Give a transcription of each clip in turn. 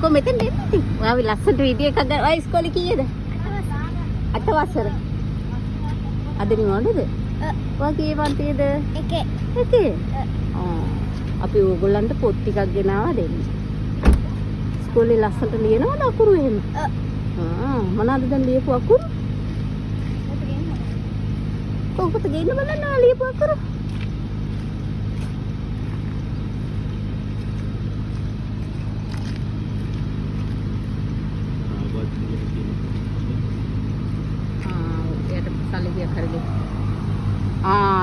කො මෙතෙන් දෙන්න ඉතින්. ඔයාගේ ලස්සනට වීඩියෝ එකක් ගන්න. ඔයා ඉස්කෝලේ කීයද? 8 වසර. අද නිවන්නේද? ඔයා කී පන්තියේද? එකේ. අපි ඕගොල්ලන්ට පොත් ටිකක් ගෙනාවා දෙන්න. ඉස්කෝලේ ලස්සනට ලියනවද අකුරු එහෙම? මොනවද දැන් ලියපු අකුරු? කොහොමද ගේන්න බලන්න ලියපු අකුරු?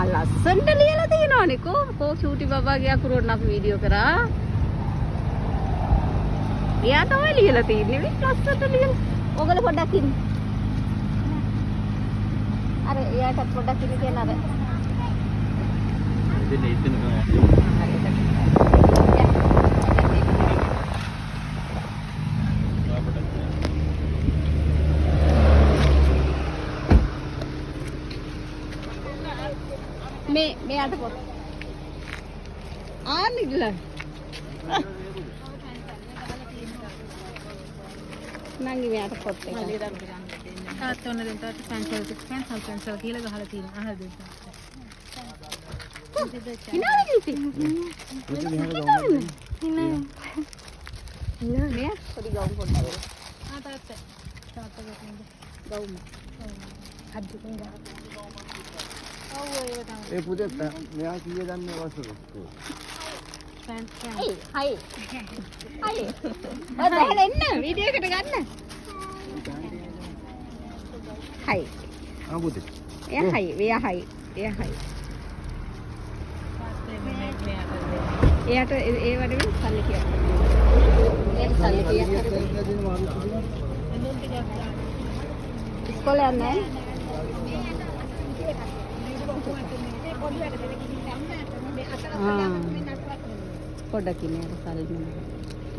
ලස්සනට ලියලා තියෙනවනේ කෝ චූටි බබාගේ අකුරුන් අපි වීඩියෝ කරා. එයා තමයි ලියලා තියෙන්නේ ලස්සනට ලියලා. ඔයගොල්ලෝ පොඩ්ඩක් ඉන්න. අර එයාට පොඩ්ඩක් ඉන්න කියන අර. ඉතින් ඉතින් මෙයාට පොත් ආනිගල නංගි මෙයාට පොත් එක තාත්ත ඔන්න දෙන්න තාත්ත පැන්සල් කියලා ගහලා තියෙනවා අහලා දෙන්න ඉනාලි ඉතින් ඉනා මෙයා පොඩි ගවුම් පොඩ්ඩක් තාත්ත ගවුම අද්දුකෙන් ගහලා ඒ පුතේ මෙයා කීය දන්නේ වසර. හයි. ඔය දැහලා එන්න වීඩියෝ එකට ගන්න. හයි. පුතේ. එයා හයි. එයා හයි. එයාට ඒ වඩේ සල්ලි කියලා. එයාට සල්ලි කියලා. ඉස්කෝලේ යන්නේ නැහැ. පොඩ්ඩක් ඉන්නේ අර සල්ලි.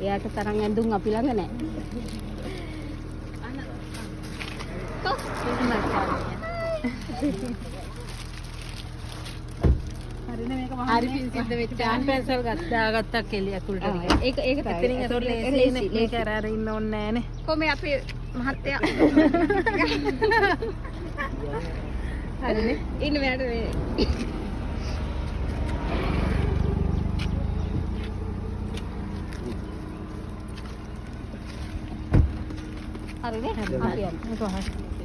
එයාට තරම් ඇඳුම් අපි ළඟ නැහැ. හරි පිංසිද්ද වෙච්ච ආන් පැන්සල් ගත්තා කෙලිය අකුලට ටික. ඒක තමයි. ඒක අර ඉන්න ඕනේ නෑනේ. කොහේ අපි මහත්තයා. හරිනේ. ඉන්න මෙයාට මේ හරිනේ. අපි යන්න.